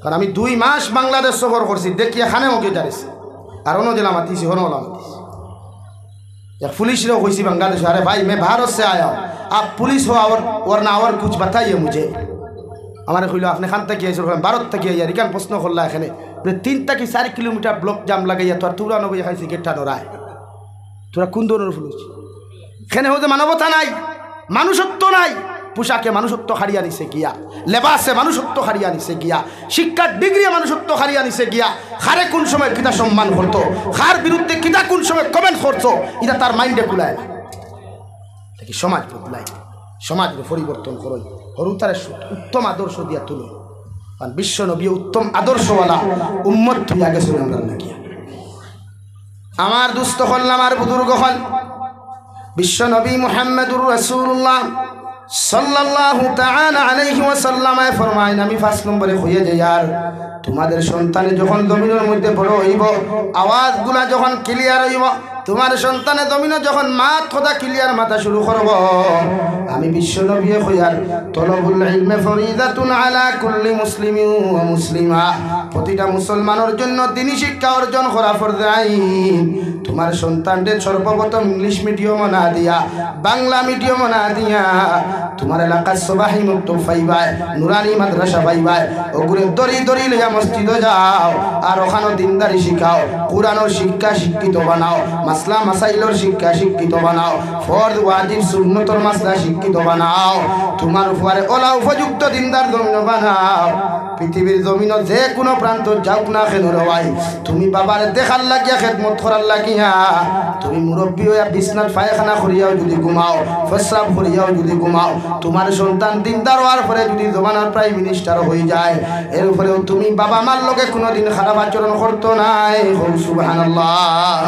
কারণ আমি 2 মাস বাংলাদেশ সফর করছি, দেখি এখানে ওকে যাইছি আর অন্য জেলা মাতিছি, হনওয়ালা মাতিছি। एक पुलिस ने कोई बांग्लादेश, अरे भाई मैं भारत से आया हूँ, आप पुलिस हो और ना और कुछ बताइए मुझे। हमारे खुलो आपने खान तक किया भारत तक किया यार, क्या प्रश्न खोल रहा है एखे 3 থেকে 4 किलोमीटर ब्लॉक जाम लगाइया तो तुरा नबी खाई गेटा नराय তোরা কোন ধরনের পুলিশ? এখানে হতে মানবতা নাই, মানুষত্ব নাই। পোশাকে মানুষত্ব হারিয়ে আনিছে গিয়া, লেবাসে মানুষত্ব হারিয়ে আনিছে গিয়া, শিক্ষার ডিগ্রি মানুষত্ব হারিয়ে আনিছে গিয়া। হারে কোন সময় কিতা সম্মান করতো, হার বিরুদ্ধে কিতা কোন সময় কমেন্ট করছো, এটা তার মাইন্ডে কুলায় না। দেখি সমাজ বদলাই, সমাজের পরিবর্তন করই, হরুতারে উত্তম আদর্শ দিয়া তুলো। কারণ বিশ্ব নবী উত্তম আদর্শওয়ালা উম্মত তুই আগে শুনে আমরা লাগিয়া। আমার দুস্থ হল, আমার বুজুর্গ হল, বিশ্ব নবী মুহাম্মদুর রাসূলুল্লাহ সাল্লাল্লাহু তাআলা আলাইহি ওয়াসাল্লাম ফরমায়েন, আমি 5 নম্বরে হয়ে যাই আর তোমাদের সন্তানে যখন জমিনের মধ্যে বড় হইব, আওয়াজগুলা যখন ক্লিয়ার হইব, তোমার সন্তানে জমিনে যখন মাত কথা ক্লিয়ার মাথা শুরু করব, আমি বিশ্ব নবী হইয়ার তলবুল ইলমে ফরিদাতুন আলা কুল্লি মুসলিমিন ওয়া মুসলিমা, প্রতিটা মুসলমানের জন্য দ্বীনি শিক্ষা অর্জন করা ফরজ আইন। তোমার সন্তানদের সর্বপ্রথম ইংলিশ মিডিয়াম না দিয়া, বাংলা মিডিয়াম না দিয়া, তোমার এলাকার সবাই মুক্ত পাইবাই, নুরানি মাদ্রাসা পাইবাই, ওগুলো দড়ি দড়ি লইয়া মসজিদে যাও আর ওখানে দিনদারি শিখাও, কোরআনের শিক্ষা শিক্ষিত বানাও, মাসলা মাসাইলের শিক্ষা শিক্ষিত বানাও, ফরজ ওয়াজিব সুন্নতর মাসলা শিক্ষিত বানাও, তোমার উপরে ওলা উপযুক্ত দিনদার জমিন বানাও। পৃথিবীর জমিন যে কোনো প্রান্ত যাও না কেন রওয়াই, তুমি বাবার দেখার লাগিয়া খেদমত করার লাগিয়া, তুমি মুরব্বী হইয়া বিছনাত পায়খানা করিয়াও যদি ঘুমাও, প্রস্রাব করিয়াও যদি ঘুমাও, তোমার সন্তান দিনদার হওয়ার পরে যদি জমানার প্রাইম মিনিস্টার হয়ে যায়, এর উপরেও তুমি বাবা মার লোকে কোনোদিন খারাপ আচরণ করতো নাই। সুবহানাল্লাহ।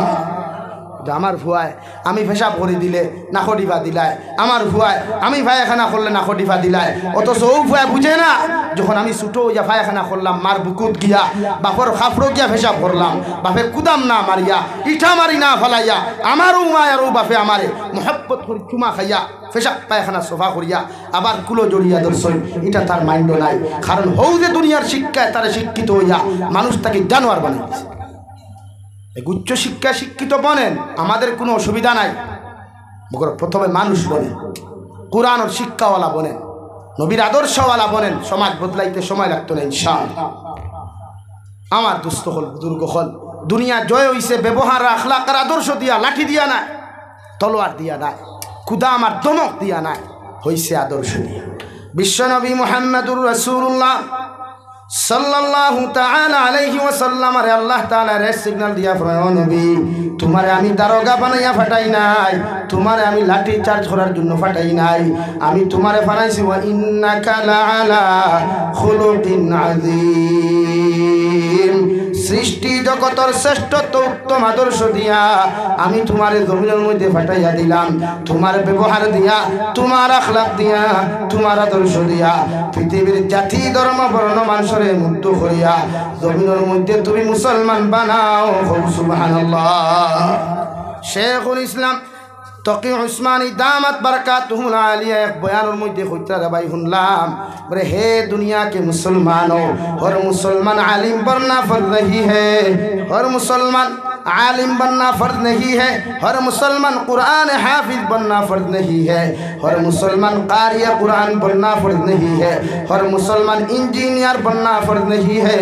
আমার ভুয়ায় আমি পেশাব করে দিলে নাকটিফা দিলায়, আমার ভুয়ায় আমি পায়খানা করলে নাকটিফা দিলায়, অথচ ও ভুয়া বুঝে না যখন আমি ছোটো হইয়া পায়খানা করলাম মার বুকুত গিয়া, বাপর খাফরো গিয়া পেশাব করলাম, বাপে কুদাম না মারিয়া, ইঠা মারি না ফেলাইয়া, আমারও মায় আর বাপে আমারে মোহাব্বত করে চুমা খাইয়া পেশাব পায়খানা সোফা করিয়া আবার কুলো জড়িয়া দর্শন, এটা তার মাইন্ডও নাই। কারণ হৌ যে দুনিয়ার শিক্ষায় তারা শিক্ষিত হইয়া মানুষ তাকে জানোয়ার বানাইছে। উচ্চ শিক্ষা শিক্ষিত বনেন, আমাদের কোনো অসুবিধা নাই, প্রথমে মানুষ বনেন, কোরআনের শিক্ষাওয়ালা বনেন, নবীর আদর্শওয়ালা বনেন, সমাজ বদলাইতে সময় লাগতো না ইনশাআল্লাহ। আমার দুস্থ হল, বুজুর্গ হল, দুনিয়া জয় হইছে ব্যবহার আখলাক আর আদর্শ দিয়া, লাঠি দিয়া নাই, তলোয়ার দিয়া নাই, ক্ষুদা আমার দমক দিয়া নাই, হইছে আদর্শ দিয়া। বিশ্বনবী মুহাম্মদুর রাসূলুল্লাহ সাল্লাল্লাহু তাআলা আলাইহি ওয়াসাল্লাম আরে আল্লাহ তাআলা রে সিগন্যাল দিয়া ফরমায়, নবী তোমারে আমি দারোগা বানাইয়া ফাটাই নাই, তোমারে আমি লাঠি চার্জ করার জন্য ফাটাই নাই, আমি তোমারে বানাইছি ওয়া ইন্নাকা লাআলা খুলুকিন আযীম, সৃষ্টি জগতের শ্রেষ্ঠত্ব উত্তম আদর্শ দিয়া আমি তোমারে জমিনের মধ্যে ফাটাইয়া দিলাম, তোমার ব্যবহার দিয়া, তোমার আখলাক দিয়া, তোমার আদর্শ দিয়া পৃথিবীর জাতি ধর্ম বর্ণ মানুষরে মুক্ত করিয়া জমিনের মধ্যে তুমি মুসলমান বানাও। সুবহানাল্লাহ। শেখুল ইসলাম তকি উসমানী দামাত বারাকাতুহুল আলিয়া এক বয়ানের মধ্যে কইতা রে ভাই শুনলাম, বলে হে दुनिया के मुसलमानों, हर मुसलमान आलिम बनना फर्ज नहीं है, हर मुसलमान आलिम बनना फर्ज नहीं है, हर मुसलमान कुरान हाफिज बनना फर्ज नहीं है, हर मुसलमान कारी कुरान बनना फर्ज नहीं है, हर मुसलमान इंजीनियर बनना फर्ज नहीं है,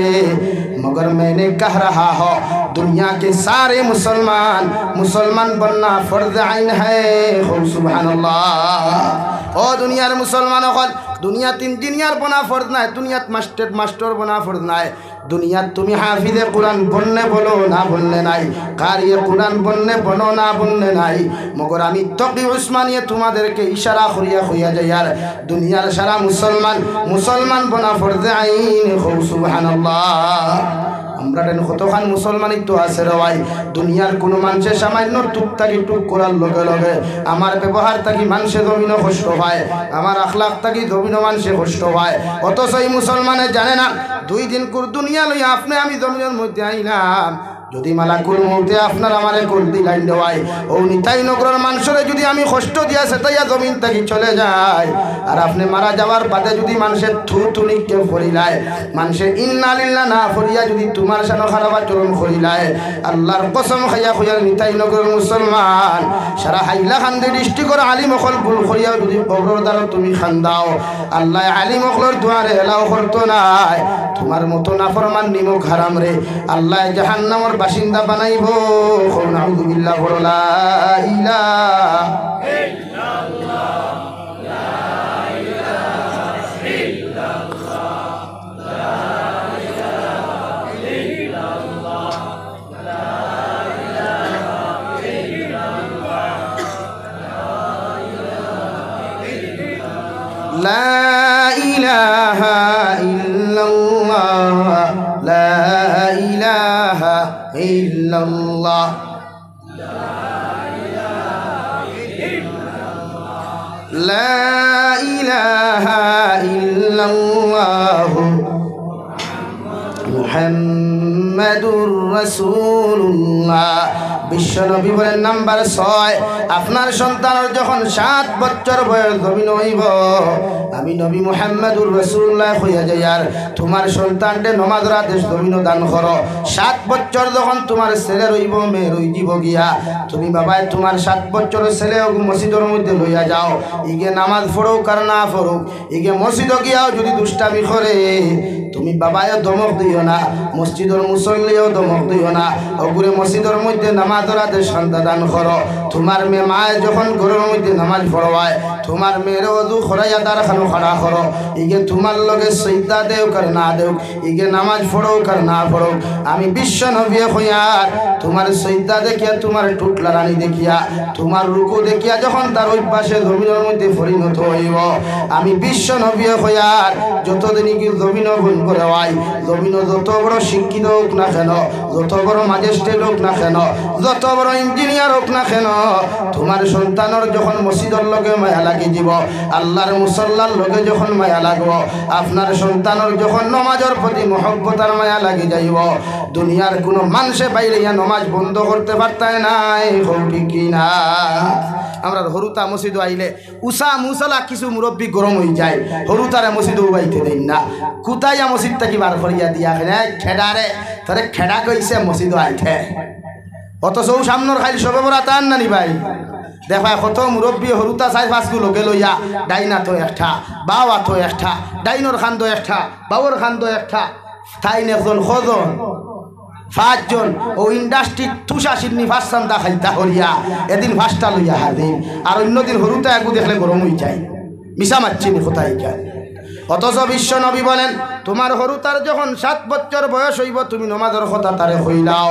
मगर मैंने कह रहा हो दुनिया के सारे मुसलमान मुसलमान बनना फर्ज आइन है। सुबहानल्लाह। ओ दुनियार मुसलमान हल दुनियात इंजीनियर बना फर्ज ना, दुनियात मास्टर बना फर्ज ना, दुनियात तुम्हें हाफिजे कुरान बनने बोलो ना बोलने नाई, कारिये कुरान बनने बनो ना बोलने नाई, मगर आमी तकी उस्मानिये तुम्हादेरके इशारा करिया कइया जाय यार दुनियार सारा मुसलमान मुसलमान बना फर्ज आइन। सुबहानल्लाह। আমরা কতখান মুসলমানই তো আছে রে ভাই, দুনিয়ার কোনো মানুষের সামান্য টুক থাকি টুক করার লগে লগে আমার ব্যবহার থাকি মানুষে জমিনও কষ্ট পায়, আমার আখলাক থাকি জমিনও মানুষে কষ্ট পায়, অথচ এই মুসলমানে জানে না 2 দিন দুনিয়া লইয়া আপনি আমি জমিনের মধ্যে আইলাম, যদি মালাকুল মউতে আপনার আমারে কোল দিলাইন দেওয়াই ও নিতাই নগরের মানুষরে যদি আমি কষ্ট দিয়া সেটাইয়া জমিন থেকে চলে যায় আর আপনি মারা যাওয়ার বাদে যদি মানুষের থুতুনিকে ফরিলায় মানুষের ইন্না লিল্লাহ না ফরিয়া যদি তোমার সাথে খারাপ আচরণ করিলায় আল্লাহর কসম খাইয়া খুঁয়ার নিতাই নগরের মুসলমান সারা হাইলা খান্দি ডিস্ট্রিক্টর আলিম অকল ভুল করিয়াও যদি কবর দ্বারা তুমি খান্দাও আল্লাহ আলিম অকলর দুয়ারে এলাও করতো নাই তোমার মতো নাফরমান নিমক হারাম রে আল্লাহ জাহান্নামের বাসিন্দা বানাইব নাউযু বিল্লাহ লা ইলাহা ইল্লাল্লাহ লা ইলাহা ইল্লাল্লাহ লা ইলাহা ইল্লাল্লাহ লা ইলাহা ইল্লাল্লাহ লা ইলাহা ইল্লাল্লাহ লা ইলাহা ইল্লাল্লাহ লা ইলাহা ইল্লাল্লাহ মুহাম্মাদুর রাসূলুল্লাহ বিশ্বনবী বলেন নাম্বার 6 আপনার সন্তানের যখন 7 বছর বয়স জমিন হইব আমি নবী মুহাম্মদুর রাসূলুল্লাহ হইয়া যাই আর তোমার সন্তানকে নামাজের আদেশ জমিন দান করো 7 বছর যখন তোমার ছেলে রইব মেয়ে রইব গিয়া তুমি বাবাই তোমার 7 বছরের ছেলে মসজিদের মধ্যে লইয়া যাও ইগে নামাজ পড়ো কার না পড়ো ইগে মসজিদে গিয়াও যদি দুষ্টামি করে তুমি বাবায়ও দমক দিও না মসজিদের মুসল্লিও দমক দিও না ওগুরে মসজিদের মধ্যে নামাজের আদেশ দান করো তোমার মেয়ে মায় যখন ঘরের মধ্যে নামাজ পড়ায় তোমার মেয়ের ওযু খরাইয়া তার খানো খাড়া করো ইগে তোমার লগে সিজদা দেও কার না দেও ইগে নামাজ পড়ো কার না পড়ো আমি বিশ্ব নবী হইয়ার তোমার সিজদা দেখিয়া তোমার টুটলা রানী দেখিয়া তোমার রুকু দেখিয়া যখন তার ওই পাশে জমিনের মধ্যে পরিণত হইব আমি বিশ্ব নবী হইয়ার যতদিন কি জমিন গুণ করে হয় জমিন যত বড় শিক্ষিত হোক না কেন যত বড় ম্যাজিস্ট্রেট হোক না কেন যত বড় ইঞ্জিনিয়ার হোক না কেন তোমার সন্তানের যখন মসজিদের লগে মায়া লাগি যাব আল্লাহর মুসল্লার লগে যখন মায়া লাগব আপনার সন্তানের যখন নামাজের প্রতি মহব্বত আর মায়া লাগি যাইব দুনিয়ার কোনো মানুষে বাইরে নামাজ বন্ধ করতে পারতায় নাই ঠিক কি না আমরা হরুতা মসজিদ আইলে উষা মুসলা কিছু মুরব্বী গরম হয়ে যায় হরুতারে মসজিদ উবাইতে দেন না কুতাইয়া মসজিদ থেকে বার করিয়া দিয়া খেডারে তারে খেডা কইছে মসজিদ আইতে অথচ সামনের খাইল সবে বড় টান নানি ভাই দেখা কত মুরব্বী হরুতা 4-5 লোকে লইয়া ডাইনা তো একটা বাওয়া তো একটা ডাইনর খান্দ একটা বাবর খান্দ একটা তাইন একজন খজন 5 জন ও ইন্ডাস্ট্রি তুষা সিন্নি ফাঁসান্তা খাইতা হরিয়া এদিন ফাঁসটা লইয়া হাদিন আর অন্যদিন হরুতা একু দেখলে গরম হয়ে যায় মিশা মারছিনি কোথায় যায় অথচ বিশ্ব নবী বলেন তোমার হরুতার যখন 7 বছর বয়স হইব তুমি নামাজের কথা তারে কইলাও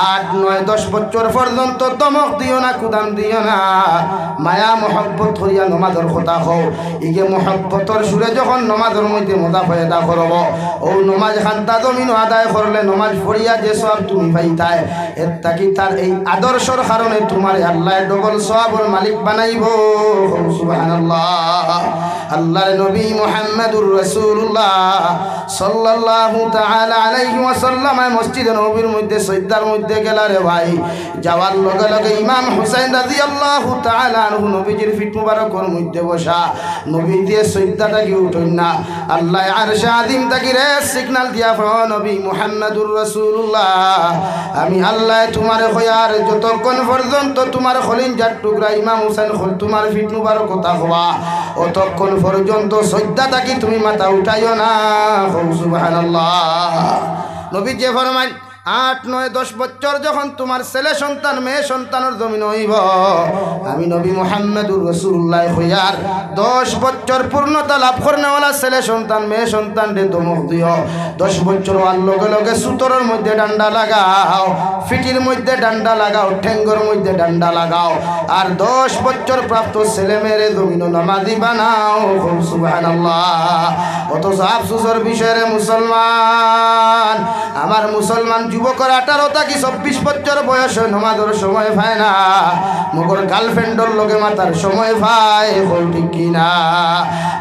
8, 9, 10 বছর পর্যন্ত দমক দিও না কুদাম দিও না মায়া মহব্বত হইয়া নামাজের কথা কও ইগে মহব্বতর সুরে যখন নামাজের মধ্যে মজা পয়দা করব ও নামাজ খান্তা জমিন আদায় করলে নামাজ পড়িয়া যে সওয়াব তুমি পাইতায় এর তাকি তার এই আদর্শর কারণে তোমার আল্লাহ ডবল সওয়াবের মালিক বানাইব সুবহানাল্লাহ আল্লাহর নবী মুহাম্মদুর রাসূলুল্লাহ সাল্লাল্লাহু তাআলা আলাইহি ওয়াসাল্লাম মসজিদে নববীর মধ্যে সিজদার মধ্যে গেল রে ভাই যাওয়ার লগে লগে ইমাম হুসাইন রাদিয়াল্লাহু তাআলা আনহু নবীজির ফিট মুবারকের মধ্যে বসা নবী দিয়ে সিজদাটা কি উঠেন না আল্লাহ আরশে আযীম তাকি রে সিগন্যাল দিয়া নবী মুহাম্মদুর রাসূলুল্লাহ আমি আল্লাহ তোমারে কয়ার যতক্ষণ পর্যন্ত তোমার খলিঞ্জার টুকরা ইমাম হুসাইন তোমার ফিট মুবারক কথা হওয়া অতক্ষণ পর্যন্ত সিজদাটা কি তুমি মাথা উঠাইও না সুবহানাল্লাহ নবী যে ফরমান 8, 9, 10 বছর যখন তোমার ছেলে সন্তান মেয়ে সন্তানের জমিন হইব আমি নবী মুহাম্মদুর রাসূলুল্লাহ হইয়ার 10 বছর পূর্ণতা লাভ করনেওয়ালা ছেলে সন্তান মেয়ে সন্তানকে দমক দিও 10 বছর হওয়ার লগে লগে সুতরের মধ্যে ডান্ডা লাগাও ফিটির মধ্যে ডান্ডা লাগাও ঠেঙ্গর মধ্যে ডান্ডা লাগাও আর 10 বছর প্রাপ্ত ছেলে মেয়েরে জমিন নামাজি বানাও সুবহানাল্লাহ অথচ আফসোসের বিষয়ে মুসলমান আমার মুসলমান যুবকর 18 থেকে 24 বছর বয়স নমাজের সময় পায় না মগর গার্লফ্রেন্ডর লগে মাতার সময় পায় হল ঠিক কিনা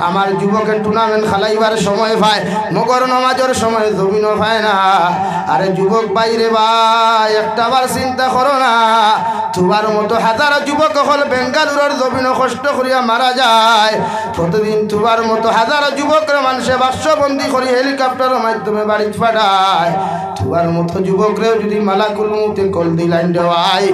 আমার যুবকের টুর্নামেন্ট খেলাইবার সময় পায় মগর নমাজের সময় জমিনও পায় না আরে যুবক বাইরে ভাই একটা বার চিন্তা করো না তোমার মতো হাজার যুবক হল বেঙ্গালুরের জমিনও কষ্ট করিয়া মারা যায় প্রতিদিন তোমার মতো হাজার যুবকরা মানুষে বাক্সবন্দি করি হেলিকপ্টারের মাধ্যমে বাড়ি পাঠায় তোমার মতো যুবকরেও যদি মালাকুল মউতে কল দিলাইন দেওয়াই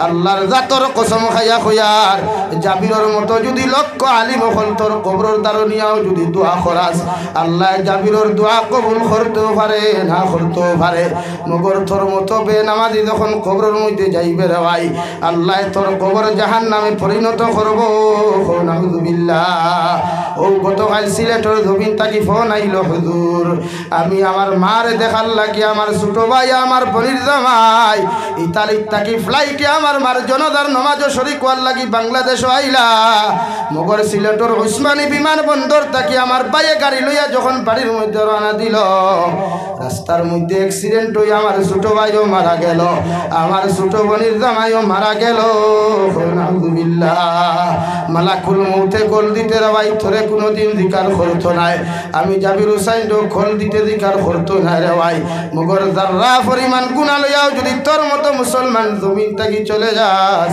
আল্লাহর জাতর কসম খাইয়া খয়ার জাবিরের মতো যদি লক্ষ আলিম হল তোর কবরের দারুনিয়াও যদি দোয়া করাস আল্লাহ জাবিরের দোয়া কবুল করতেও পারে না করতেও পারে মগর তোর মতো বেনামাজি যখন কবরের মধ্যে যাইবে রে ভাই আল্লাহ তোর কবর জাহান্নামে পরিণত করব নাউযুবিল্লাহ ও গতকাল সিলেটের জমিন থাকি ফোন আইল হুজুর আমি আমার মারে দেখার লাগি আমার ছোট ভাই আমার বোনের জামাই ইতালির থাকি ফ্লাইটে আমার মার জনতার নমাজও শরীক হওয়ার লাগি বাংলাদেশ আইলা মগর সিলেটের উসমানী বিমানবন্দর থাকি আমার বাইয়ে গাড়ি লইয়া যখন বাড়ির মধ্যে রওনা দিল রাস্তার মধ্যে অ্যাক্সিডেন্ট হয়ে আমার ছোট ভাইও মারা গেল আমার ছোট বোনের জামাইও মারা গেল নাউযুবিল্লাহ মালাকুল মউতে কল দিতে রে ভাই তোরে কোনোদিন জিকার করতো নাই আমি জাবির হুসাইন কল দিতে জিকার করতো না রে ভাই মগর যারা পরিমাণ গুনাহ লইয়াও যদি তোর মতো মুসলমান জমিন থাকি চলে যাস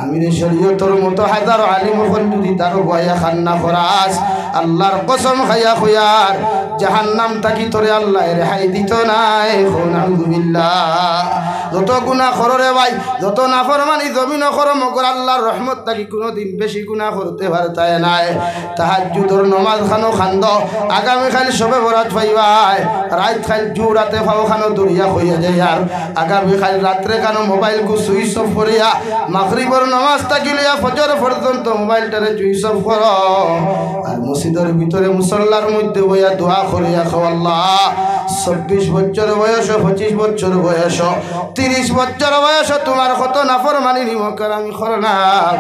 আমি রে শরীয়তর মতো হাজার আলিম হল যদি তার বয়া খান্না করাস আল্লাহর কসম খাইয়া খুয়ার জাহান্নাম থাকি তোরে আল্লাহ রেহাই দিত নাই নাউযুবিল্লাহ যত গুনাহ করো রে ভাই যত নাফরমানি জমিন করো মগর আল্লাহর রহমত থাকি কোনোদিন বেশি গুনাহ করতে পারতায় নাই তাহাজ্জুদের নামাজ খানো খান্দ আগামী খাল সবে বরাত পাইবাই রাত খাল জুরাতে ফাও খানো দরিয়া হইয়া যায় আর আগামী খাল রাত্রে খানো মোবাইল কু সুইচ অফ করিয়া মাগরিবের নামাজ থাকি লইয়া ফজর পর্যন্ত মোবাইলটারে সুইচ অফ করো আর মসজিদের ভিতরে মুসল্লার মধ্যে বইয়া দোয়া করিয়া খাও আল্লাহ 24 বছর বয়স 25 বছর বয়স 30 বছর বয়স তোমার কত নাফরমানি নিমকার আমি করলাম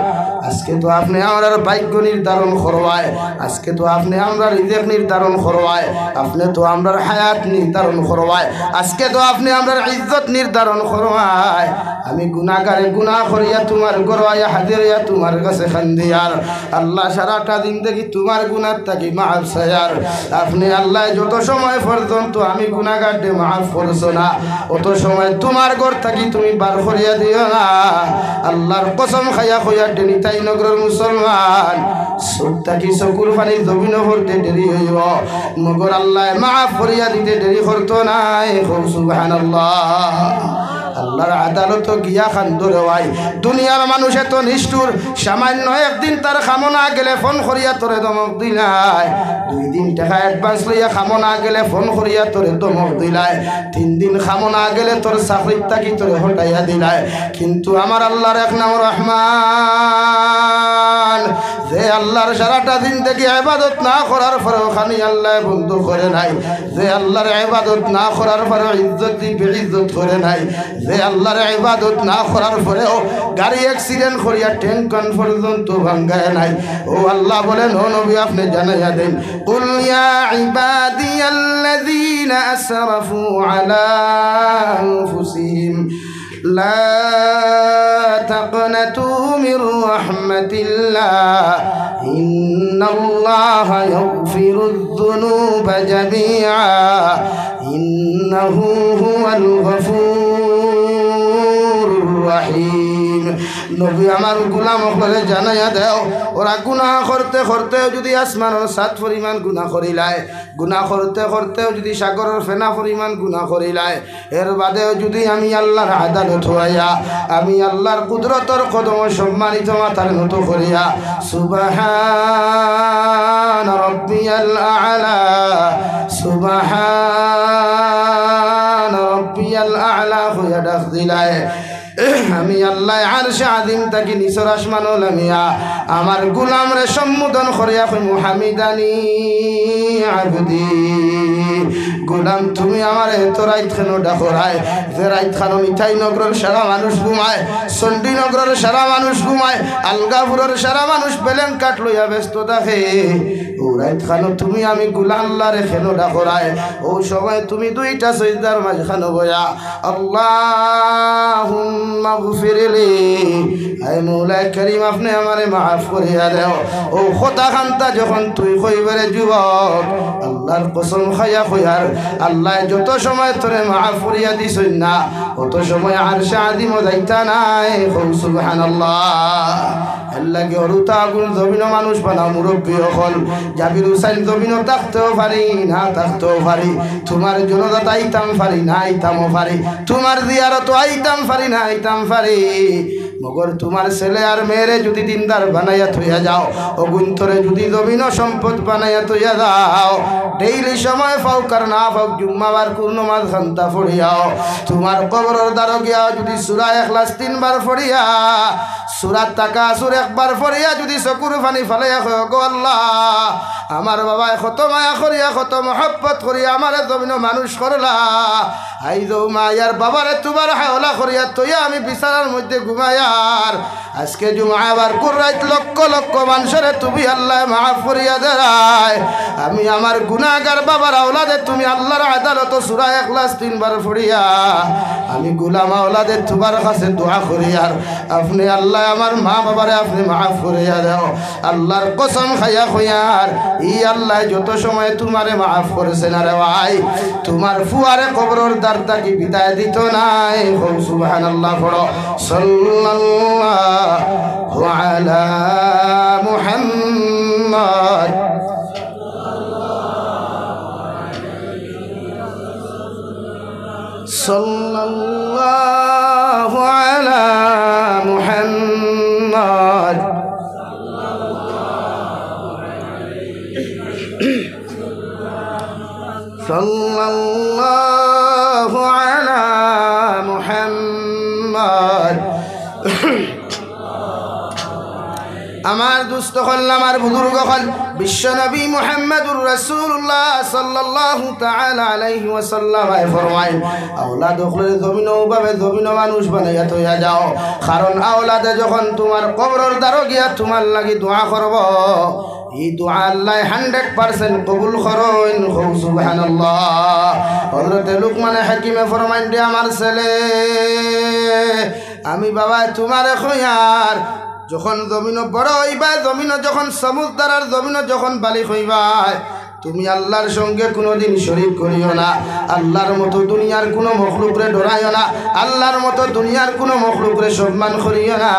আজকে তো আপনি আমার ভাগ্য নির্ধারণ করবায় আজকে তো আপনি আমরা রিজিক নির্ধারণ করবায় আপনি তো আমরা হায়াত নির্ধারণ করবায় আজকে তো আপনি আমরা ইজ্জত নির্ধারণ করবায় আমি গুনাহগারে গুনাহ করিয়া তোমার গরওয়ায়া হাজিরিয়া তোমার কাছে খান্দিয়ার আল্লাহ সারাটা জিন্দেগি তোমার গুনাহ থাকি মাফ চাইয়ার আপনি আল্লাহ যত সময় পর্যন্ত আমি গুনাহগারকে মাফ করছো না অত সময় তোমার ঘর থাকি তুমি বার করিয়া দিও না আল্লাহর কসম খাইয়া কইয়া ডেনি তাই নগরের মুসলমান চোখ থাকি চকুর পানি জমিন করতে দেরি হইব মগর আল্লাহ মাফ করিয়া দিতে দেরি করতো নাই সুবহানাল্লাহ আল্লাহর আদালত গিয়া খান্দরে ভাই দুনিয়ার মানুষ এত নিষ্ঠুর সামান্য একদিন তার খামনা গেলে ফোন করিয়া তোরে দমক দিলাই 2 দিন টাকা অ্যাডভান্স লইয়া খামনা গেলে ফোন করিয়া তোরে দমক দিলাই 3 দিন খামনা গেলে তোর চাকরির থাকি তোরে হটাইয়া দিলাই কিন্তু আমার আল্লাহর এক নাম রহমান যে আল্লাহর সারাটা দিন থেকে ইবাদত না করার পরেও খানি আল্লাহ বন্ধ করে নাই যে আল্লাহর ইবাদত না করার পরেও ইজ্জত বেইজ্জত করে নাই যে আল্লাহর ইবাদত না করার পরেও গাড়ি অ্যাক্সিডেন্ট করিয়া টেনশন পর্যন্ত ভাঙ্গায় নাই ও আল্লাহ বলেন ও নবী আপনি জানাইয়া দেন কুল ইয়া ইবাদিয়াল্লাযীনা আসরাফু আলা আনফুসিহিম لا تقنطوا من رحمة الله إن الله يغفر الذنوب جميعا إنه هو الغفور الرحيم নবী আমার গোলাম হলে জানাইয়া দেও ওরা গুনাহ করতে করতেও যদি আসমানের 7 পরিমাণ গুনাহ করিলায় গুনাহ করতে করতেও যদি সাগরের ফেনা পরিমাণ গুনাহ করিলায় এর বাদেও যদি আমি আল্লাহর আদালত হইয়া আমি আল্লাহর কুদরতের কদম সম্মানিত মাথার নত করিয়া সুবহান রাব্বিয়াল আ'লা সুবহান রাব্বিয়াল আ'লা হইয়া ডাক দিলায় আমি আল্লাহ আরশে আযীম তাকি নিচর আসমান ওলামিয়া আমার গোলাম রে সম্বোধন করিয়া কই মুহাম্মাদানি আবদি গোলাম তুমি আমার এত রাত কেন ডাকো রায় যে রাত খানো মিঠাই নগরের সারা মানুষ ঘুমায় চণ্ডী নগরের সারা মানুষ ঘুমায় আলগাপুরের সারা মানুষ বেলেন কাট লইয়া ব্যস্ত থাকে ও ও রাত খানো তুমি আমি গুলা আল্লাহরে খেলো ডাকরায় ও সময় তুমি দুইটা সজদার মাঝখানে বয়া আল্লাহুম্মা গফিরলি আয় মৌলা করিম আপনি আমারে মাফ করিয়া দেও ও কথা খান্তা যখন তুই কইবারে যুবক আল্লাহর কসম খাইয়া কইয়ার আল্লাহ যত সময় তোরে মাফ করিয়া দিছই না অত সময় আরশে আযিম যাইতা নাই সুবহানাল্লাহ আল্লাহ কে হরুতা আগুন জমিন মানুষ বানাও মুরব্বী হল জাবির হুসাইন জমিন থাকতেও পারি না থাকতেও পারি তোমার জনদাত আইতাম পারি না আইতামও পারি তোমার জিয়ারত আইতাম পারি না আইতাম পারি মগর তোমার ছেলে আর মেয়েরে যদি দিনদার বানাইয়া থইয়া যাও অগুন্তরে যদি জমিন সম্পদ বানাইয়া থইয়া যাও ডেইলি সময় ফাউকার না ফাউক জুম্মাবার কোন নামাজ ঘন্টা পড়িয়াও তোমার কবরের দ্বারা গিয়া যদি সূরা ইখলাস 3 বার পড়িয়া সূরা তাকাসুর একবার পড়িয়া যদি চকুর পানি ফালাইয়া কয় গো আল্লাহ আমার বাবা কত মায়া করিয়া কত মহব্বত করিয়া আমারে জমিন মানুষ করলা আইজো মায়ার বাবারে তোমার হাওলা করিয়া তইয়া আমি বিছানার মধ্যে ঘুমায়ার আজকে জুমাবার কুরাইত লক্ষ লক্ষ মানুষের তুমি আল্লাহ মাফ করিয়া দেয় আমি আমার গুনাহগার বাবার আওলাদে তুমি আল্লাহর আদালত সূরা ইখলাস 3 বার পড়িয়া আমি গোলাম আওলাদে তোমার কাছে দোয়া করিয়ার আপনি আল্লাহ আমার মা বাবারে আপনি মাফ করিয়া দাও আল্লাহর কসম খাইয়া কইয়ার ই আল্লাহ যত সময় তোমারে মাফ করেছে না রে ভাই তোমার ফুয়ারে কবরের দ্বার থেকে বিদায় দিত নাই সুবহানাল্লাহ পড়ো সাল্লাল্লাহু আলা মুহাম্মদ সাল্লাল্লাহু আলা মুহাম্মদ সাল্লাল্লাহু আলা মুহাম্মদ আমার দুস্থ হল আমার বুজুর্গ হল বিশ্বনবী মুহাম্মদুর রাসূলুল্লাহ সাল্লাল্লাহু তাআলা আলাইহি ওয়াসাল্লাম ফরমায় আওলাদ হলে জমিন ভাবে জমিন মানুষ বানাইয়া তৈয়া যাও কারণ আওলাদে যখন তোমার কবরের দ্বারে গিয়া তোমার লাগি দোয়া করব এই দোয়া আল্লাহ 100% কবুল করেন সুবহানাল্লাহ হযরত লুকমান হাকিমে ফরমাইন দে আমার ছেলে আমি বাবা তোমারে কইয়ার যখন জমিন বড় হইবা জমিন যখন সমুদ্রের জমিন যখন বালি হইবা তুমি আল্লাহর সঙ্গে কোনোদিন শরীক করিও না আল্লাহর মতো দুনিয়ার কোনো মখলুকরে ডরাইও না আল্লাহর মতো দুনিয়ার কোনো মখলুকরে সম্মান করিও না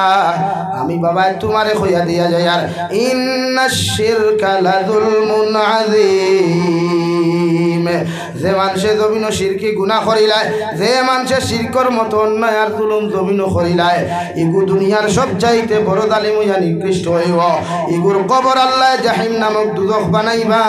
আমি বাবা তোমারে কইয়া দিয়া যাই আর ইন্নাশ শিরকা লাযুলমুন আযীম যে মানুষে জমিন শিরকি গুনাহ করিলায় যে মানুষে শিরকর মতো অন্যায় আর জুলুম জমিন করিলায় ইগু দুনিয়ার সব চাইতে বড় জালিম হইয়া নিকৃষ্ট হইব ইগুর কবর আল্লাহ জাহিম নামক দুজখ বানাইবা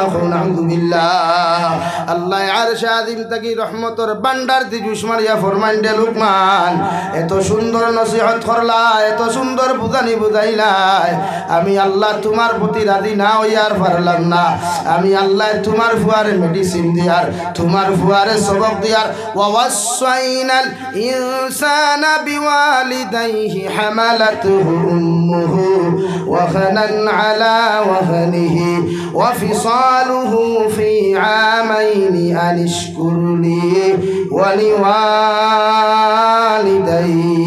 আলহামদুলিল্লাহ আল্লাহ আরশে আযীম থেকে রহমতের ভান্ডার দি জুস মারিয়া ফরমান দে লুকমান এত সুন্দর নসিহত করলা এত সুন্দর বুঝানি বুঝাইলাই আমি আল্লাহ তোমার প্রতি রাজি না হইয়ার পারলাম না আমি আল্লাহ তোমার ফুয়ারে মেডিসিন দিয়ার তোমার ফুয়ারে সবক দিয়ার ওয়াসাইনাল ইনসানা বিওয়ালিদাইহি হামালাতুহু উম্মুহু ওয়াখানান আলা ওয়াহনিহি ওয়া ফিসালুহু ফি আমাইনি আনিশকুরনি ওয়া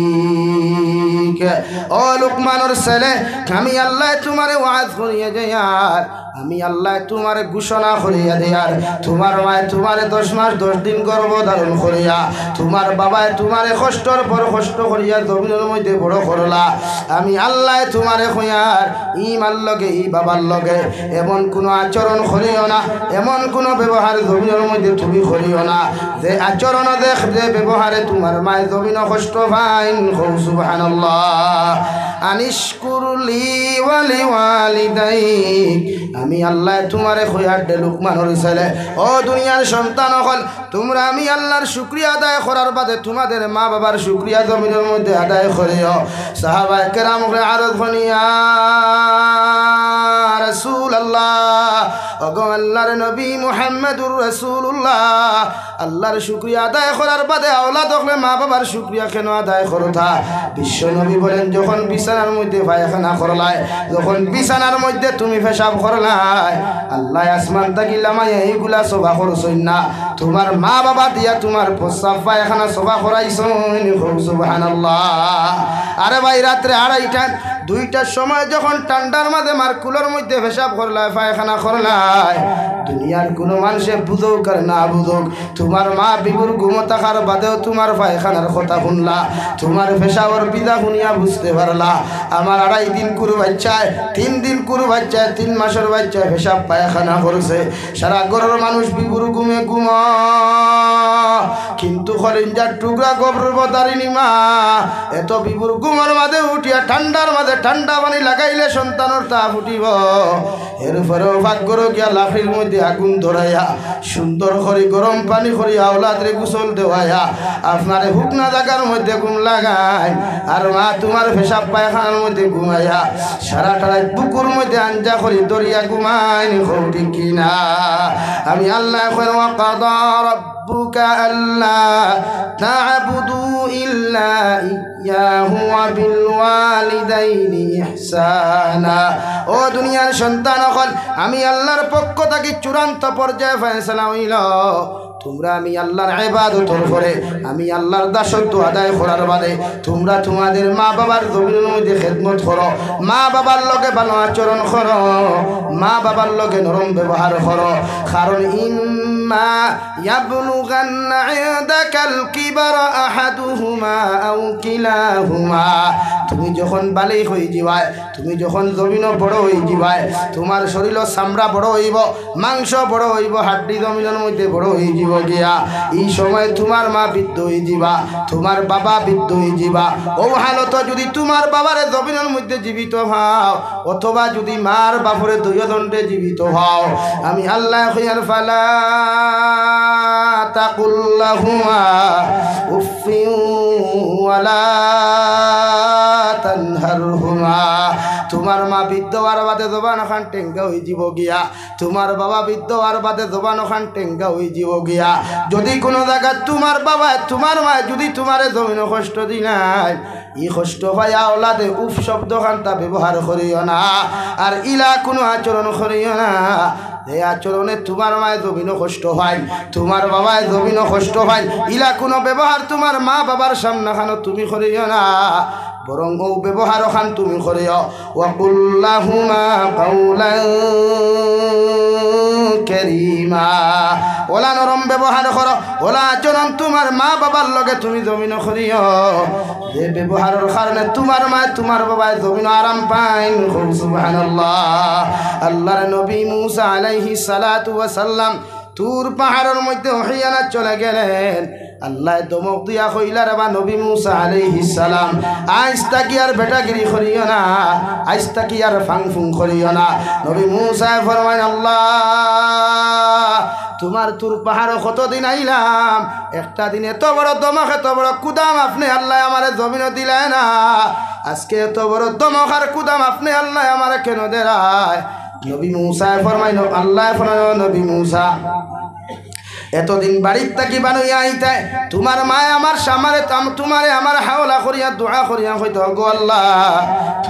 লিওয়ালিদাইকা ও লুকমানের ছেলে আমি আল্লাহ তোমারে ওয়াজ করিয়া যাইয়ার আমি আল্লাহ তোমারে ঘোষণা করিয়া দেয়ার তোমার মায় তোমারে 10 মাস 10 দিন গর্ভধারণ করিয়া তোমার বাবায় তোমারে কষ্টর পর কষ্ট করিয়া জমিনের মধ্যে বড় করলা আমি আল্লাহ তোমারে কইয়ার ইমার লগে ই বাবার লগে এমন কোনো আচরণ করিও না এমন কোনো ব্যবহার জমিনের মধ্যে তুমি করিও না যে আচরণ দেখ যে ব্যবহারে তোমার মায় জমিন কষ্ট পাইন সুবহানাল্লাহ আনিশকুরলি ওয়া লিওয়ালিদাইক আমি আল্লাহ তোমারে কইয়ার দে লুকমানের ছেলে ও দুনিয়ার সন্তান হল তোমরা আমি আল্লাহর শুকরিয়া আদায় করার বাদে তোমাদের মা বাবার শুকরিয়া জমিনের মধ্যে আদায় করিও সাহাবায়ে কেরামকে আরজ করিয়া রাসূলুল্লাহ ওগো আল্লাহর নবী মুহাম্মদুর রাসূলুল্লাহ আল্লাহর শুকরিয়া আদায় করার বাদে আওলাদ হলে মা বাবার শুকরিয়া কেন আদায় করতা বিশ্ব নবী বলেন যখন বিছানার মধ্যে পায়খানা করলাই যখন বিছানার মধ্যে তুমি পেশাব করলাই আল্লাহ আসমান থেকে লামাইয়া এইগুলা সভা করছই না তোমার মা বাবা দিয়া তোমার প্রস্রাব পায়খানা সভা করাইছই সুবহানাল্লাহ আরে ভাই রাত্রে 2:30 2টার সময় যখন ঠান্ডার মাঝে মার কুলোর মধ্যে পেশাব করলাই পায়খানা করলাই দুনিয়ার কোনো মানুষে বুঝুক আর না বুঝুক তোমার মা বিবুর ঘুমো থাকার বাদেও তোমার পায়খানার কথা শুনলা তোমার পেশাবর বিদা শুনিয়া বুঝতে পারলা আমার 2.5 দিন কুরু বাচ্চায় 3 দিন কুরু বাচ্চায় 3 মাসের বাচ্চায় পেশাব পায়খানা করছে সারা ঘরের মানুষ বিবুর ঘুমে ঘুম কিন্তু খলিঞ্জার টুকরা গর্ভধারিণী মা এত বিবুর ঘুমের মাঝে উঠিয়া ঠান্ডার মাঝে ঠান্ডা পানি লাগাইলে সন্তানের তা ফুটিব এরপরেও ভাগ্যর গিয়া লাফির মধ্যে আগুন ধরাইয়া সুন্দর করে গরম পানি করিয়া আওলাদরে গোসল দেওয়াইয়া আপনারে হুকনা জায়গার মধ্যে ঘুম লাগায় আর মা তোমার পেশাব পায়খানার মধ্যে ঘুমাইয়া সারাটা রাত বুকুর মধ্যে আঞ্জা করি দরিয়া ঘুমায়নি ঠিক কিনা আমি আল্লাহ কাদা রাব্বুকা আল্লা তা'বুদু ইল্লা ইয়াহু ওয়া বিল ওয়ালিদাইনি ইহসানা ও দুনিয়ার সন্তান হল আমি আল্লাহর পক্ষ থেকে চূড়ান্ত পর্যায়ে ফয়সালা হইল তোমরা আমি আল্লাহর ইবাদতের পরে আমি আল্লাহর দাসত্ব আদায় করার বাদে তোমরা তোমাদের মা বাবার জমিনের মধ্যে খেদমত করো মা বাবার লগে ভালো আচরণ করো মা বাবার লগে নরম ব্যবহার করো কারণ ইম্মা ইয়াবলুগান্না ইনদাকাল কিবারা আহাদুহুমা আও কিলাহুমা তুমি যখন বালেই হয়ে যাবায় তুমি যখন জমিন বড় হয়ে যাবায় তোমার শরীরের চামড়া বড় হইব মাংস বড় হইব হাড্ডি জমিনের মধ্যে বড় হয়ে যাব গিয়া এই সময় তোমার মা বৃদ্ধ হয়ে যাবা তোমার বাবা বৃদ্ধ হয়ে যাবা ও হালত যদি তোমার বাবার জমিনের মধ্যে জীবিত হও অথবা যদি মার বাপরে দুইজনতে জীবিত হও আমি আল্লাহ কইয়ার ফালা তাকুল লাহুমা উফিন ওয়ালা তানহারহুমা তোমার মা বৃদ্ধ আর বাদে জবান খান টেঙ্গা হয়ে যাব গিয়া তোমার বাবা বৃদ্ধ আর বাদে জবান খান টেঙ্গা হয়ে যাব গিয়া যদি কোনো জায়গা তোমার বাবা তোমার মা যদি তোমারে জমিন কষ্ট দিলাই ই কষ্ট পাই আওলাদে উফ শব্দ খানটা ব্যবহার করিও না আর ইলা কোনো আচরণ করিও না এই আচরণে তোমার মায়ের জমিন কষ্ট হয় তোমার বাবায় জমিন কষ্ট হয় ইলা কোনো ব্যবহার তোমার মা বাবার সামনে খানো তুমি করিও না বরং ও ব্যবহার খান তুমি করিও ওয়াকুল লাহুমা কাওলান কারীমা ওলা নরম ব্যবহার করো ওলা আচরণ তোমার মা বাবার লগে তুমি জমিন করিও যে ব্যবহারের কারণে তোমার মা তোমার বাবায় জমিন আরাম পায় সুবহানাল্লাহ আল্লাহর নবী মুসা আলাইহিস সালাতু ওয়াস সালাম তুর পাহাড়ের মধ্যে ওহিয়ানা চলে গেলেন আল্লাহ দমক দিয়া কইলা রে বা নবী মুসা আলাইহিস সালাম আজ তাকি আর বেটাগিরি করিও না আজ তাকি আর ফাংফুং করিও না নবী মুসা ফরমায় আল্লাহ তোমার তুর পাহাড় কতদিন আইলাম একটা দিন এত বড় দমক এত বড় কুদাম আপনি আল্লাহ আমারে জমিন দিলেন না আজকে এত বড় দমক আর কুদাম আপনি আল্লাহ আমারে কেন দেরায় নবী মুসা ফরমাইল আল্লাহ ফরমাইল নবী মুসা এতদিন বাড়ির থাকি বানুইয়া আইতায় তোমার মায় আমার সামারে তোমারে আমার হাওলা করিয়া দোয়া করিয়া হইতো গো আল্লাহ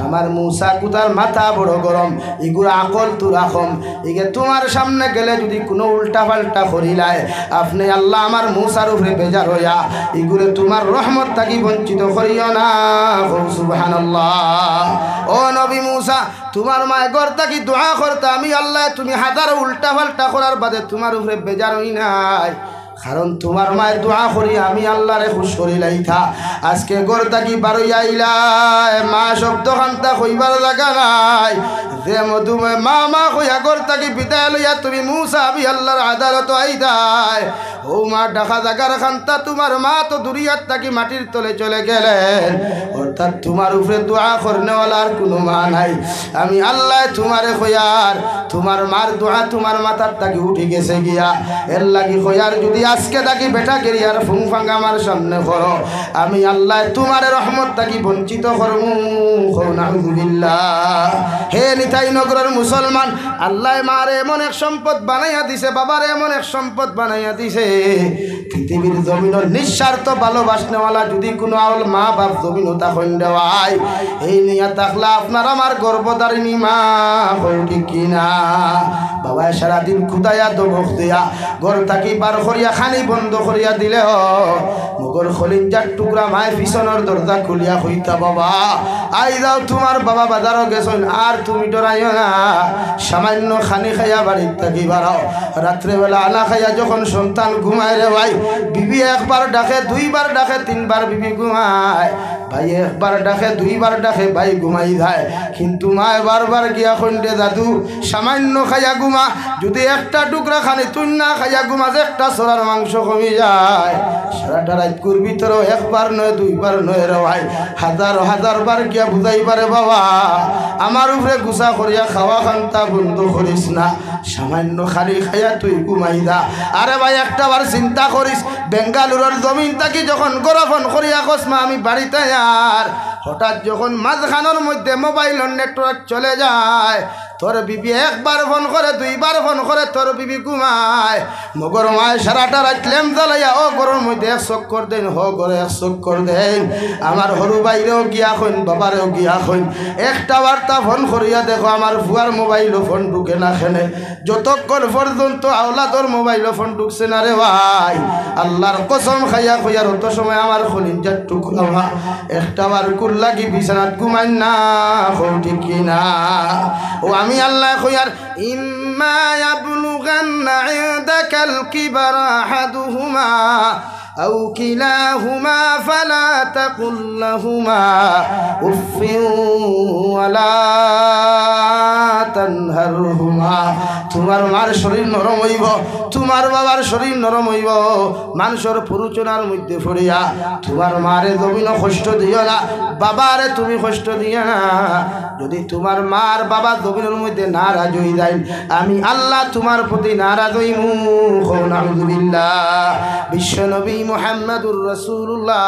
আমার মুসা কুতার মাথা বড় গরম এগুলো আকল তু রাখম এগে তোমার সামনে গেলে যদি কোনো উল্টা পাল্টা করিলায় আপনি আল্লাহ আমার মুসার উপরে বেজার হইয়া এগুলো তোমার রহমত থাকি বঞ্চিত করিও না সুবহানাল্লাহ ও নবী মুসা তোমার মায় ঘর থাকি দোয়া করতে আমি আল্লাহ তুমি হাজার উল্টা পাল্টা করার বাদে তোমার উপরে বেজার হই নাই কারণ তোমার মায়ের দোয়া করি আমি আল্লাহরে খুশ করি লাইথা আজকে ঘর থাকি বারোই আইলাই মা শব্দ খান্তা কইবার লাগা নাই যে মধুমে মা মা কইয়া ঘর থাকি বিদায় লইয়া তুমি মুসা আমি আল্লাহর আদালত আইতাই ও মা ডাকা জাগার খান্তা তোমার মা তো দুরিয়ার থাকি মাটির তলে চলে গেলেন অর্থাৎ তোমার উপরে দোয়া করনেওয়ালার কোনো মা নাই আমি আল্লাহ তোমারে কইয়ার তোমার মার দোয়া তোমার মাথার থাকি উঠে গেছে গিয়া এর লাগি কইয়ার যদি আজকে থাকি বেটা গেরিয়ার ফুং ফাং আমার সামনে করো আমি আল্লাহ তোমার রহমত থাকি বঞ্চিত করমু নাউযুবিল্লাহ হে নিতাই নগরের মুসলমান আল্লাহ মারে এমন এক সম্পদ বানাইয়া দিছে, বাবার এমন এক সম্পদ বানাইয়া দিছে। পৃথিবীর জমিনের নিঃস্বার্থ ভালোবাসনেওয়ালা যদি কোনো আউল মা বাপ জমিন তখন দেওয়ায়, এই নিয়ে থাকলে আপনার আমার গর্ভধারিণী মা হল ঠিক কিনা। বাবা সারাদিন খুদাইয়া দমক দিয়া ঘর থাকি বার করিয়া খানি বন্ধ করিয়া দিলে মগর খলিঞ্জার টুকরা মায়ের পিছনের দরজা খুলিয়া হইতা, বাবা আই যাও তোমার বাবা বাজারও গেছেন আর তুমি ডরাইও না, সামান্য খানি খাইয়া বাড়ির থাকি বাড়াও। রাত্রেবেলা আনা খাইয়া যখন সন্তান ঘুমায় রে ভাই, বিবি একবার ডাকে, দুইবার ডাকে, তিনবার বিবি ঘুমায়, ভাই একবার ডাকে, দুইবার ডাকে, ভাই ঘুমাই যায়। কিন্তু মায় বারবার গিয়া কইন্ডে দাদু সামান্য খাইয়া ঘুমা, যদি একটা টুকরা খানি তুই না খাইয়া ঘুমা যে একটা সরার মাংস কমে যায়। সারাটা রাত করবি তোর একবার নয় দুইবার নয় রে ভাই, হাজার হাজার বার গিয়া বুঝাইবারে বাবা আমার উপরে গুছা করিয়া খাওয়া খান্তা বন্ধ করিস না, সামান্য খালি খাইয়া তুই ঘুমাই দা। আরে ভাই একটা বার চিন্তা করিস, বেঙ্গালুরের জমিন থাকি যখন গরফন করিয়া কসমা আমি বাড়িতে আর হঠাৎ যখন মাঝখানোর মধ্যে মোবাইলের নেটওয়ার্ক চলে যায়, তোর বিবি একবার ফোন করে, দুইবার ফোন করে, তোর বিবি ঘুমায়। মগর মায় সারাটা রাত ল্যাম্প জ্বালাইয়া ও ঘরের মধ্যে এক চক্কর দেন, হ ঘরে এক চক্কর দেন। আমার হরু বাইরেও গিয়া হইন, বাবারেও গিয়া হইন, একটা বার্তা ফোন করিয়া দেখো আমার ফুয়ার মোবাইলও ফোন ঢুকে না খেলে, যতক্ষণ পর্যন্ত আওলাদর মোবাইলও ফোন ঢুকছে না রে ভাই, আল্লাহর কসম খাইয়া কইয়ার অত সময় আমার খলিঞ্জার টুকরা একটা বার কুল লাগি বিছানাত ঘুমাই না, ঠিক কিনা। ও আমি আল্লাহ কইয়ার ইম্মা ইয়াবলুগান্না ইনদাকাল কিবারা আহাদুহুমা আও কিলাহুমা ফালা তাকুল লাহুমা উফিন ওয়ালা তানহারহুমা। তোমার মার শরীর নরম হইব, তোমার বাবার শরীর নরম হইব, মানুষের পুরুচনার মধ্যে পড়িয়া তোমার মারে জমিন কষ্ট দিও না, বাবারে তুমি কষ্ট দিও না। যদি তোমার মার বাবা জমিনের মধ্যে নারাজ হয়ে যায়, আমি আল্লাহ তোমার প্রতি নারাজ হইমু। নাউযুবিল্লাহ। বিশ্বনবী মুহাম্মদুর রাসূলুল্লাহ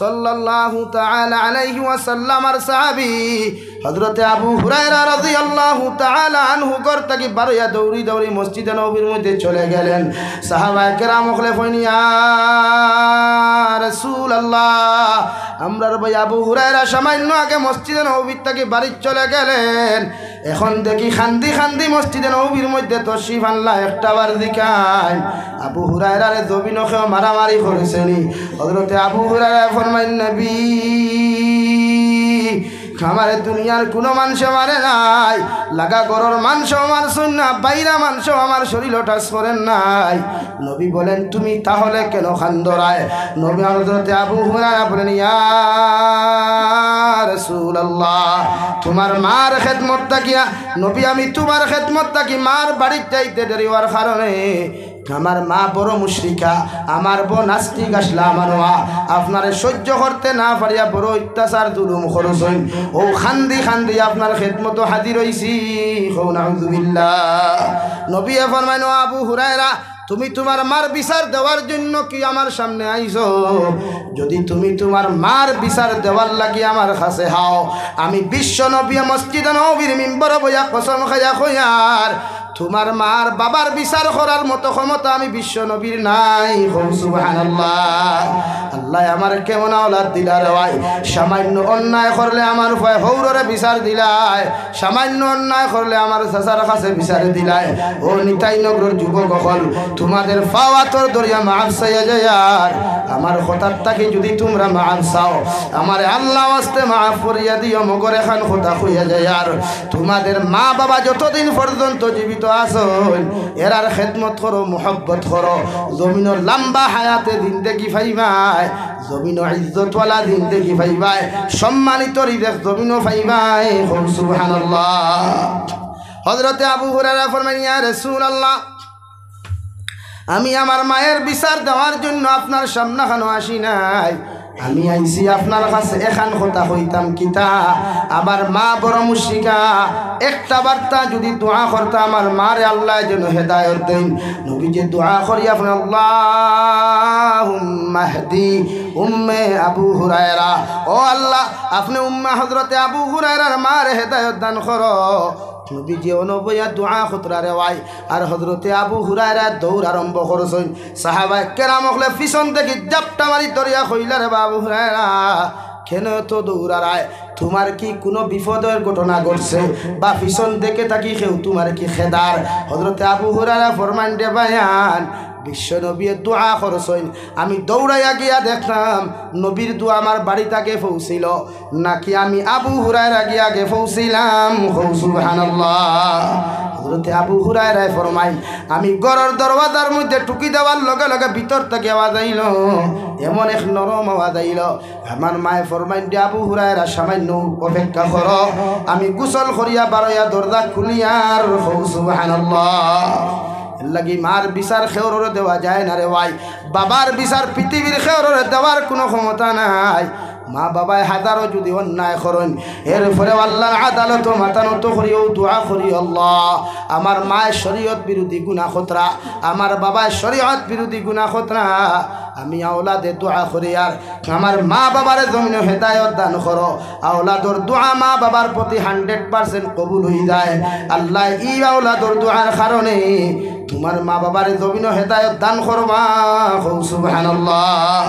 সাল্লাল্লাহু তাআলা আলাইহি ওয়াসাল্লামের সাহাবী হযরতে আবু হুরায়রা রাদিয়াল্লাহু তাআলা আনহু ঘর থেকে বারইয়া দৌড়ি দৌড়ি মসজিদে নববীর মধ্যে চলে গেলেন। সাহাবায়ে কেরাম বলে ইয়া রাসূলুল্লাহ, আমরার ভাই আবু হুরায়রা সামান্য আগে মসজিদে নববীর থেকে বাড়ি চলে গেলেন, এখন দেখি খান্দি খান্দি মসজিদে নববীর মধ্যে তশরিফ আনলা, একটা বার দেখাই আবু হুরায়রার জমিনকে মারামারি করেছেনি। হযরতে আবু হুরায়রা ফরমাইন নবী আমার দুনিয়ার কোনো মানুষ মারে নাই, লাগা গরর মানুষ মারছুন না, বাইরা মানুষ আমার শরীর টাচ করেন নাই। নবী বলেন তুমি তাহলে কেন খান্দরায়? নবী হযরতে আবু হুরায়রা বলেন ইয়া রাসূলুল্লাহ, তোমার মার খেদমত তাকিয়া নবী আমি তোমার খেদমত তাকি মার বাড়ির যাইতে দেরি হওয়ার কারণে আমার মা বড় মুশরিকা, আমার বউ নাস্তিক আসলা, আমার মা আপনারে সহ্য করতে না পারিয়া বড় অত্যাচার জুলুম খরচ হইন, ও খান্দি খান্দি আপনার খেদমত হাজির হইছি। নাউযুবিল্লাহ। নবী ফরমাইন আবু হুরায়রা তুমি তোমার মার বিচার দেওয়ার জন্য কি আমার সামনে আইছো? যদি তুমি তোমার মার বিচার দেওয়ার লাগি আমার কাছে হাও, আমি বিশ্ব নবী মসজিদে নববীর মিম্বরে বইয়া কসম খাইয়া কইয়ার তোমার মার বাবার বিচার করার মতো ক্ষমতা আমি বিশ্ব নবীর নাই। সুবহানাল্লাহ। আল্লাহ আমার কেমন আওলাদ দিলার ভাই, সামান্য অন্যায় করলে আমার ভয় হৌররে বিচার দিলায়, সামান্য অন্যায় করলে আমার চাচার কাছে বিচার দিলায়। ও নিতাই নগরের যুবক হল তোমাদের ফাওয়াতর দরিয়া মাফ চাইয়া যায়, আর আমার কথার তাকে যদি তোমরা মাফ চাও আমার আল্লাহ ওয়াস্তে মাফ করিয়া দিও, মগর এখান কথা হইয়া যায়। আর তোমাদের মা বাবা যতদিন পর্যন্ত জীবিত আসন এরার খেদমত করো, মোহব্বত করো, জমিনের লম্বা হায়াতে জিন্দেগি পাইবাই, জমিনের ইজ্জতওয়ালা জিন্দেগি পাইবাই, সম্মানিত রিজেক জমিনও পাইবাই। সুবহানাল্লাহ। হযরতে আবু হুরায়রা ফরমাইলেন ইয়া রাসূলুল্লাহ, আমি আমার মায়ের বিচার দেওয়ার জন্য আপনার সামনাখানো আসি নাই, আমি আইছি আপনার কাছে এখান কথা হইতাম কিতা আমার মা বড় মুশরিকা, একটা বার্তা যদি দোয়া করতা আমার মারে আল্লাহ যেন হেদায়েত দেন। নবী যে দোয়া করি আপনার আল্লাহুম্মা মাহদি উম্মে আবু হুরায়রা। ও আল্লাহ, আপনি উম্মে হযরতে আবু হুরায়রার মার হেদায়েত দান করো। নবীজি অনবয়া দোয়া খুতরারে ওয়াই আর হযরতে আবু হুরায়রা দৌড় আরম্ভ করছেন। সাহাবায়ে কেরাম হলে পিছন থেকে জাপটা মারি দরিয়া কইলা, রে বাবু হুরায়রা কেন তো দৌড়ারায়? তোমার কি কোনো বিপদের ঘটনা ঘটছে বা পিছন থেকে থাকি কেউ তোমার কি খেদার? হযরতে আবু হুরায়রা ফরমান দে বায়ান, বিশ্ব নবীর দোয়া করছেন, আমি দৌড়াইয়া গিয়া দেখলাম নবীর দোয়া আমার বাড়িতে আগে পৌঁছিল নাকি আমি আবু হুরায়রা গিয়া আগে পৌঁছিলাম? সুবহানাল্লাহ। হযরতে আবু হুরায়রা ফরমাই, আমি ঘরের দরওয়াজার মধ্যে টুকি দেওয়ার লগে লগে ভিতর থেকে আওয়াজ আইল, এমন এক নরম আওয়াজ আইল। আমার মায়ে ফরমাই দে আবু হুরায়রা সামান্য অপেক্ষা করো, আমি গোসল করিয়া বারোয়া দরজা খুলিয়ার। সুবহানাল্লাহ। লাগি মার বিচার খেওরে দেওয়া যায় না রে ভাই। বাবার বিচার পৃথিবীর খেওরে দেওয়ার কোনো ক্ষমতা নাই। মা বাবায় হাজারো যদি অন্যায় করেন, এরপরে আল্লাহর আদালত মাথা নত করিও দোয়া করি, আল্লাহ আমার মায়ের শরীয়ত বিরোধী গুনাহ খতরা, আমার বাবায় শরীয়ত বিরোধী গুনাহ খতরা, আমি আওলাদে দোয়া করি আর আমার মা বাবার জমিনে হেদায়ত দান করো। আওলাদর দোয়া মা বাবার প্রতি 100% কবুল হয়ে যায়। আল্লাহ ই আওলাদর দোয়ার কারণে তোমার মা বাবার জমিনে হেদায়ত দান করবা। সুবহানাল্লাহ।